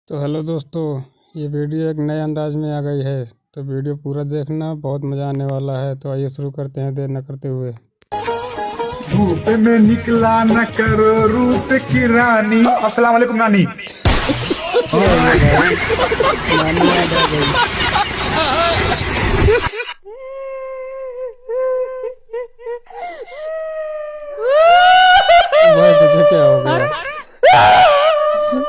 तो हेलो दोस्तों, ये वीडियो एक नए अंदाज में आ गई है। तो वीडियो पूरा देखना, बहुत मज़ा आने वाला है। तो आइए शुरू करते हैं देर न करते हुए। धूप में निकला न करो रूप की रानी। अस्सलाम वालेकुम नानी। नानी याद आ गई। भाई तुझे क्या हो गया?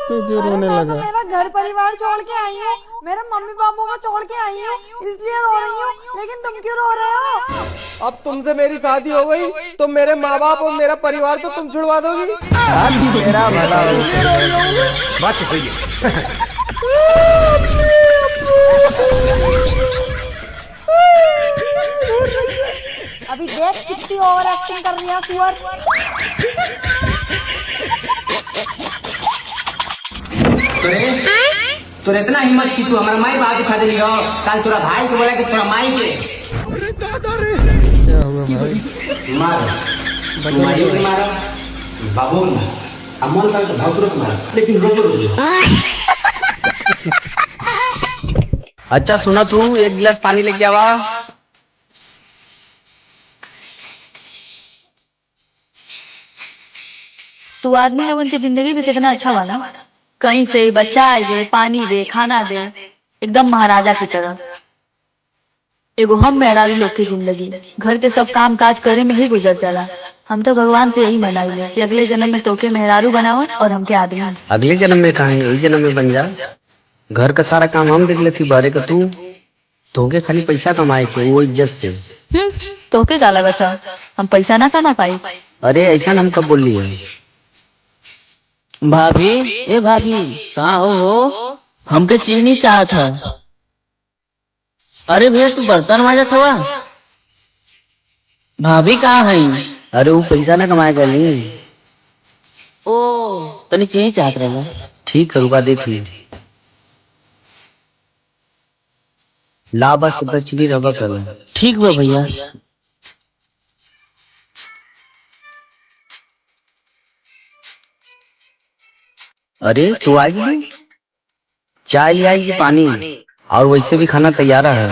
तू क्यों रोने लगा? मेरा घर परिवार छोड़ के आई हूँ, मेरे मम्मी पापा को छोड़ के आई हूँ, इसलिए रो रही हूँ। लेकिन तुम क्यों रो रहे हो? अब तुमसे मेरी शादी हो गई तो मेरे माँ बाप और मेरा परिवार तो तुम छुड़वा दोगी। मेरा भला बात तो सही है। अभी देख कितनी ओवर एक्टिंग कर रही है सुअर। तोरे इतना हिम्मत की तू हमारा माई बात दिखा देली हो। कल तोरा भाई को बोला कि तोरा माई के क्या हुआ भाई? मार मारी के मारा बाबू ने अमन का भासुर को मारा, लेकिन रोज अच्छा सुना, तू एक गिलास पानी लेके आवा। तू आदमी लोगन की जिंदगी भी कितना अच्छा बना। कहीं से बच्चा दे, पानी दे, खाना दे, एकदम महाराजा की तरह। एगो हम मेहरारू लोग की जिंदगी घर के सब काम काज करे में ही गुजर जाला। हम तो भगवान से यही मनाई कि अगले जन्म में तोके मेहरारू बनाओ और हमके आदमी। अगले जन्म में कहा है, इस जन्म में बन जा। घर का सारा काम हम देख लेती, बारे का तू तोके खाली पैसा कमाए के वो इज्जत से। तोके क्या लगा था हम पैसा ना कमा पाई? अरे ऐसा हम कब बोल है? भाभी, ए भाभी कहाँ हो? हमके चीनी चाहत है। अरे भैया तू बर्तन माजत हुआ? भाभी कहाँ है? अरे वो पैसा ना कमाए कर ली। ओ तनी चीनी चाहत रहा। ठीक है, रुका देती ला बस चीनी रवा कर। ठीक बा भैया। अरे तू आएगी, चाय ले आएगी, पानी, और वैसे भी खाना तैयार है।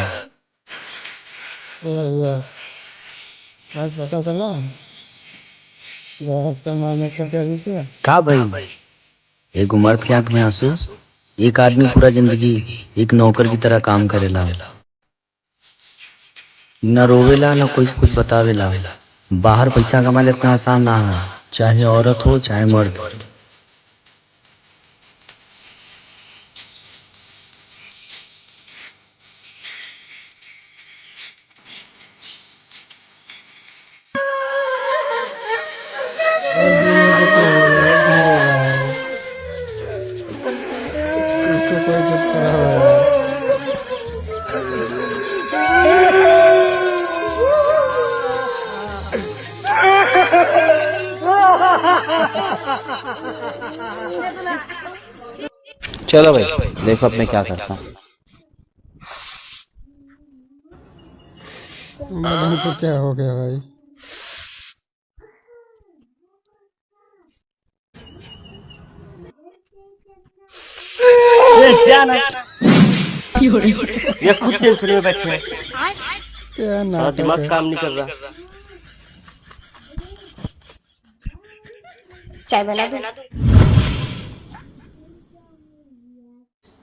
आज पता चला का भाई? एक मर्द के आंख में आंसू। एक आदमी पूरा जिंदगी एक नौकर की तरह काम करेला, न रोवेला न कोई कुछ बतावेला। बाहर पैसा कमाना इतना आसान ना है, चाहे औरत हो चाहे मर्द। इसको कोई चुप करा हुआ है। चलो भाई देखो अब मैं क्या करता हूँ। मैडम को क्या हो गया भाई? ये खुद टेंशन में बैठे हैं, क्या नाटक दिमाग है? काम नहीं कर रहा। चाय बना दूं?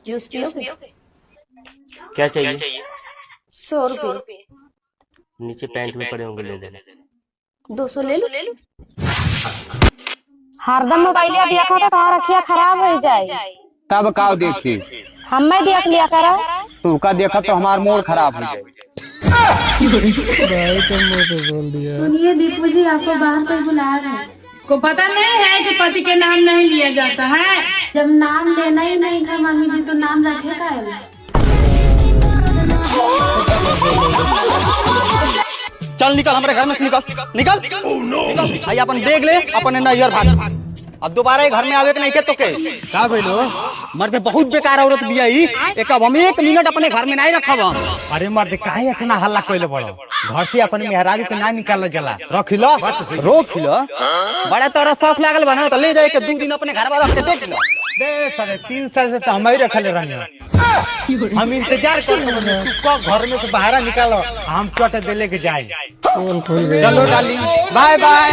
जूस पियोगे? क्या चाहिए? 100 रुपए। नीचे पैंट में पड़े होंगे, ले लेना। 200 ले लो। हरदम मोबाइल देखा था कहाँ रखिया खराब हो जाए। तब काव देखी हमें देख लिया करो। तू का देखा तो हमार मूड खराब हो जाए। भाई तुम मुंह पे बोल दिया। सुनिए दीपू जी, आपको बाहर कोई बुला रहा है। को पता नहीं है कि पति के नाम नहीं लिया जाता है। जब नाम लेना ही नहीं था मम्मी जी, तो नाम रखेगा है। चल निकल हमारे घर में से, निकल। भाई अपन देख ले, अपन नैयर भाग। अब दोबारा घर में आवे के नहीं के तो के का भइलो? मर्द बहुत बेकार औरत बिया ही। एक अब हम 1 मिनट अपने घर में नहीं रखब हम। अरे मर्द काहे इतना हल्ला कइले बड़ो? घर से अपन मेहरारू के ना निकाल जाला। रखिलो, रोक लो। बड़ा तोरा शौक लागल बना तो ले जाए के 2 दिन अपने घर में रख के देख लो। दे साले 3 साल से तो हम ही रखले रहनी। हम इंतजार कर रहे हैं तू कब घर में से बाहर निकालो, हम चट दे लेके जाए। चलो डाली, बाय बाय।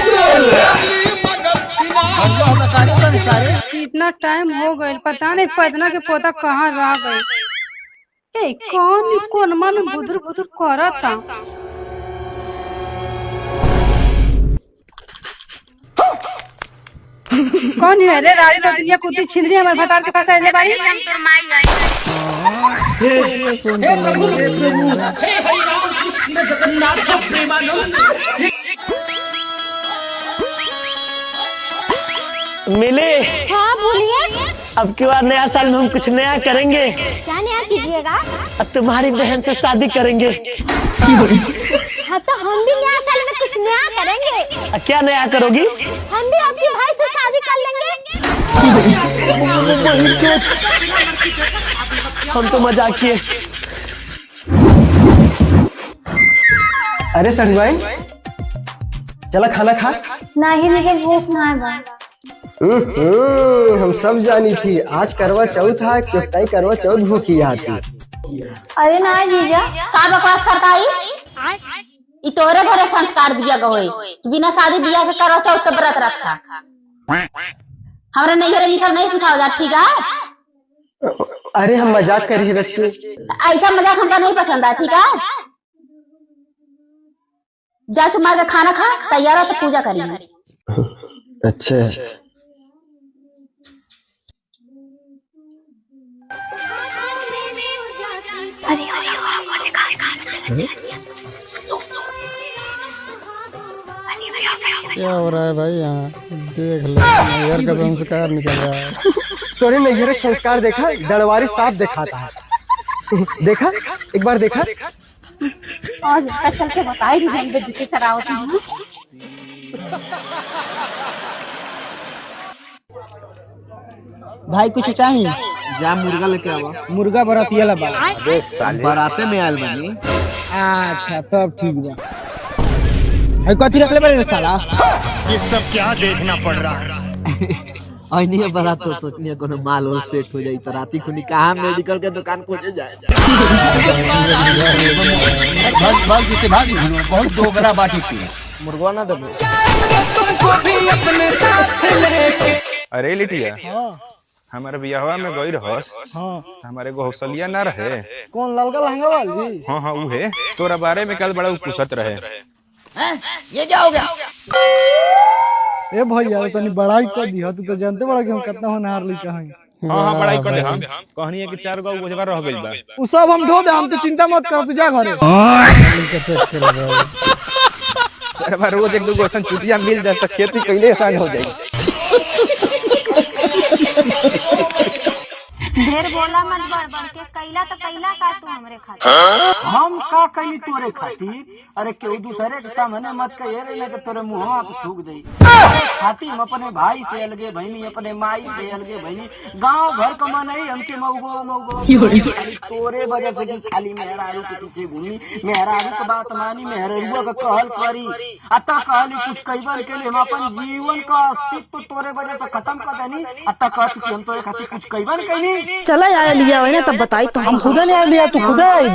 इतना टाइम हो गए, पता नहीं पदना के पोता कहाँ रह गए। ए कौन कोनमा में बुदुर बुदुर करत था। कौन है रे? राजी तो दुनिया कुत्ती छिंदरी हमारे भतार के पास आइले बारी। मिले। हाँ बोलिए। अब की बार नया साल में हम कुछ नया करेंगे। क्या नया कीजिएगा? अब तुम्हारी बहन से शादी करेंगे। हाँ तो हम भी नया साल में कुछ नया करेंगे। क्या नया करोगी? हम भी आपके भाई से शादी कर लेंगे। हम तो मजाक किए। अरे सर भाई चला खाना खा। नहीं मुझे भूख ना है। हम सब जानी थी आज करवा चौथ है, क्यों करवा चौथ भूखी आती। अरे ना जीजा का बकवास करता है? ई तोरे घरे संस्कार दिया गए बिना शादी बियाह के करवा चौथ के व्रत रखा। हमरा नहीं घरे सब नहीं सिखाओ जा, ठीक है? अरे हम मजाक कर रही बच्चे। ऐसा मजाक हमका नहीं पसंद है, ठीक है? जा तुम्हारे का खाना खा, तैयार हो तो पूजा करेंगे। अच्छा क्या हो रहा है भाई यहाँ? देख लो नैहर का संस्कार निकल रहा है। तोरे नैहर संस्कार देखा? दरबारी साफ दिखाता है। देखा एक बार देखा? और चल के बताई भी करावती हूँ। भाई कुछ चाहिए? जा मुर्गा लेके आवा। मुर्गा बरातिया ला बा। बाराते में आयल बनी। अच्छा सब ठीक बा। है कथी रखले बड़े साला? ये सब क्या देखना पड़ रहा है? और नहीं बड़ा तो सोचनी कोनो माल हो सेट हो जाई तो राती खुनी कहां मेडिकल के दुकान खोजे जाए। बस बस जिसे भागी बहुत दोगरा बाटी थी मुर्गा ना दे। अरे लिटिया हमारे बियाहवा में गई रहस। हमारे गौसलिया ना रहे। कौन ललका लहंगा वाली? हाँ हाँ उहे तोरा बारे में कल बड़ा पूछत रहे। ये क्या हो गया? ए भैया तनी बड़ाई कर दिया, तू तो जानते बड़ा कि हम कितना होनहार लइका हई। हाँ हाँ बड़ाई कर दे। हम कहनी है कि 4 गो जगह रह गइल बा। उ सब हम धो दे, हम तो चिंता मत कर, तू जा घरे। सरवा रोज 1-2 गो ऐसा चुटिया मिल जाए तो खेती कैले आसान हो जाए। ढेर बोला मत बड़बड़ के कैला तो कैला का तू हमरे खातिर। हम का कही तोरे खातिर? अरे केहू दूसरे के सामने मत कहिए रे, कि तोरे मुंहवा पे थूक देई। खाती हम अपने भाई से अलगे भईनी, अपने माई से अलगे भईनी, गांव घर कमा नहीं हमके मौगो तोरे वजह से खाली मेहरारू के पीछे घूमी। मेहरारू के बात मानी, मेहरारू का कहल करी, अतः कहली कुछ कईबन के लिए हम अपन जीवन का अस्तित्व तोरे वजह से खत्म कर देनी। अतः कहती कि हम तोरे खातिर कुछ कईबन कईनी। चला यार लिया हुआ ना तब बताई तो हम खुदा नहीं आ लिया, तू खुदा आई।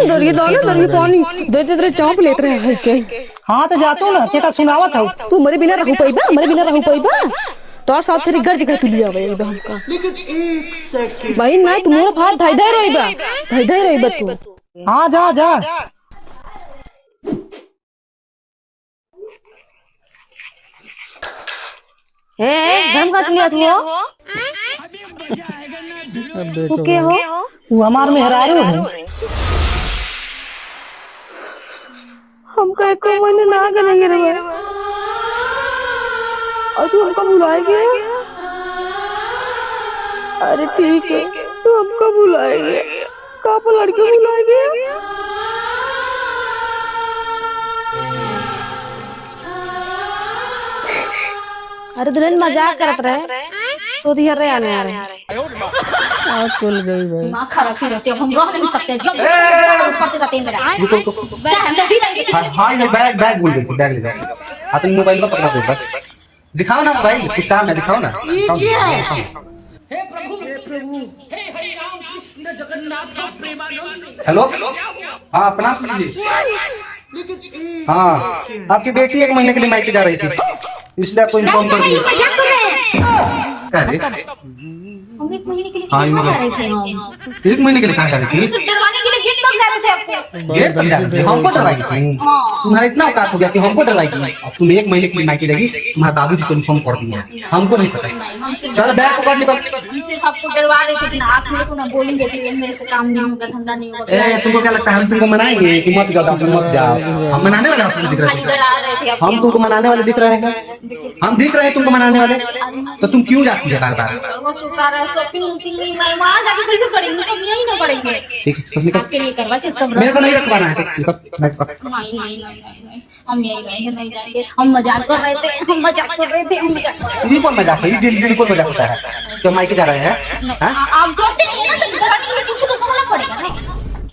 दरिए दो ना दरिए पानी दे दे चौंप लेते रहे के। हाँ तो जातो ना केता सुनावत हो। तू मरे बिना रहू पईबा, मरे बिना रहू पईबा। तोर साथ तेरी घर जगह तू लिया हुआ एकदम हमका। लेकिन 1 सेकंड भाई ना तू मोरा फाड़ धाई धाई रहीबा, धाई धाई रहीबा तू। हाँ जा जा। धर्म का लिया तू? देखो के हो? वो हमार मेहरारू है। हम का एक महीने ना करेंगे रे और तू हमको बुलाएगी? अरे ठीक है तू हमको बुलाएगी, कब लड़के बुलाएगी? अरे दुल्हन मजाक करत रहे तो दिया रे आने आ रहे। आँख खुल गई भाई। मां खराब सी रहते हो, हम रह नहीं सकते। जब ऊपर से रहते हैं मेरा। हाँ ये बैग भूल गई थी, बैग ले जा। हाँ तो मोबाइल का पकड़ा दे बस। दिखाओ ना भाई, कुछ काम है, दिखाओ ना। ये क्या है? हेलो, हाँ प्रणाम जी। हाँ, आपकी बेटी 1 महीने के लिए मायके जा रही थी, इसलिए आपको इन्फॉर्म कर दिया। हम 1 महीने के लिए हाँ, कहाँ जा रहे थे हम? 1 महीने के लिए कहाँ जा रही थी? सिर्फ डरवाने के लिए गेट तक जा रहे थे आपको। गेट तक जा रही थी, हमको डराएगी तुम? तुम्हारा इतना औकात हो गया कि हमको डराएगी? अब तुम 1 महीने के लिए मायके रहेगी, तुम्हारे दादू जी को इन्फॉर्म कर दिया है, हमको नहीं पता। चलो बैग पकड़ निकल। हम सिर्फ आपको डरवा रहे थे कि आप मेरे को ना बोलेंगे कि मेरे से काम नहीं होगा, धंधा नहीं होगा। ए, तुमको क्या लगता है हम तुमको मनाएंगे कि मत जाओ, तुम मत जाओ? हम मनाने वाले दिख रहे हैं? हम तुमको मनाने वाले दिख रहे हैं? हम दिख रहे हैं तुमको मनाने वाले? तो तुम क्यों जाती है बार-बार? वो तो कर रहा है शॉपिंग नहीं, मैं वहां जाके कैसे करेंगे? सब यही ना करेंगे। ठीक है, सब निकल। आपके लिए करवा चुका हूं। मेरे को नहीं रखवाना है, निकल। हम यही रहेंगे, नहीं जाएंगे। हम मजाक कर रहे थे, हम मजाक कर रहे थे, हम मजाक कर रहे थे। ये कौन मजाक है? दिल कौन मजाक होता है? तो मायके जा रहे हैं? आप डरते नहीं ना, तो डरने के लिए कुछ तो बोलना पड़ेगा ना।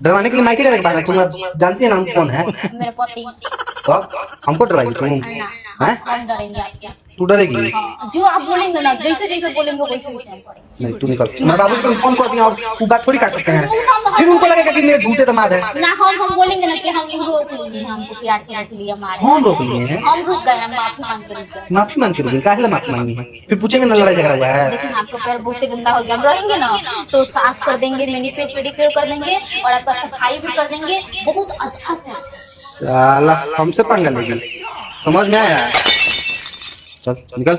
डरवाने के लिए मायके जाने के बाद तुम जानती है ना हम कौन है? मेरे पति। तो हमको डराएगी तुम? हैं? हम डरेंगे आपके। तू डरेगी? जो आप बोलेंगे ना, जैसे जैसे बोलेंगे वैसे वैसे हम करेंगे। नहीं, तू निकल। मेरे बाबू को फोन कर दिया और वो बात थोड़ी कर सकते हैं, फिर उनको लगेगा कि मेरे झूठे दामाद है ना। हम बोलेंगे ना कि हम रोक लेंगे, हमको प्यार से इसलिए हमारे हम रोक लिए हैं। हम रुक गए, हम माफी मांग के रुक गए। माफी मांग के रुकेंगे? काहे ला माफी मांगी है? फिर पूछेंगे ना लड़ाई झगड़ा हुआ है? लेकिन आपका पैर बहुत से गंदा हो गया, हम रहेंगे ना तो साफ कर देंगे, मैनिक्योर पेडिक्योर कर देंगे और आपका सफाई भी कर देंगे बहुत अच्छा से। साला हमसे पंगा लेगी, समझ में आया? चल निकल।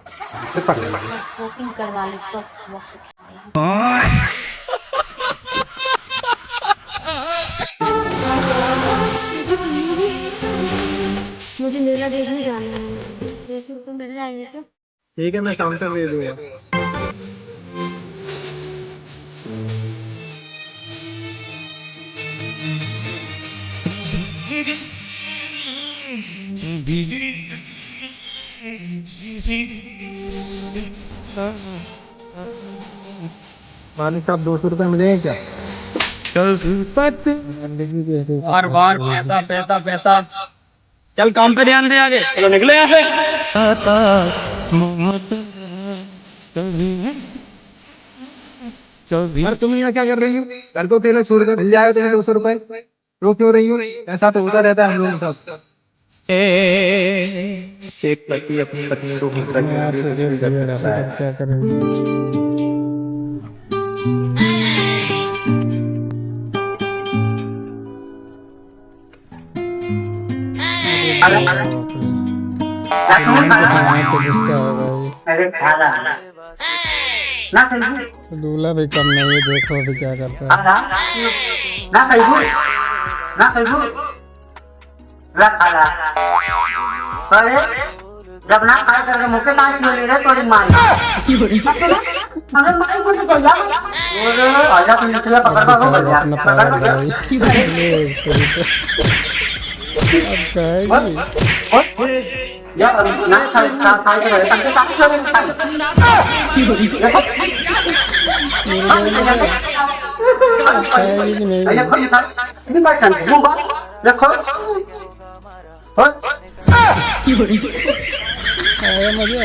हमसे पंगा लेगी। शॉपिंग करवा ली तब समझ। मुझे मेला देखने जाना है, तो मिल जाएंगे क्या? ठीक है, मैं शाम से दे दूंगा। मालिक साहब 200 रुपए मिलेंगे क्या? बार बार पैसा पैसा पैसा, चल काम पे ध्यान दे आगे। चलो निकले यहाँ से। यार तुम यहाँ क्या कर रही हो? कल को तेल छोड़ कर मिल जाएगा तुम्हें 200 रुपए, रोक क्यों रही हो? ऐसा तो होता रहता है हम लोगों के साथ। एक पति अपनी पत्नी को क्या करें? दूल्हा भी कम नहीं है, देखो अभी क्या करता है। जब ना खा करके मुझे ना ले रहे थोड़ी मार अगर मार को तो जा और आजा तुम निकला पकड़ हो गया या ना खा के रहे तब तक आया मजा।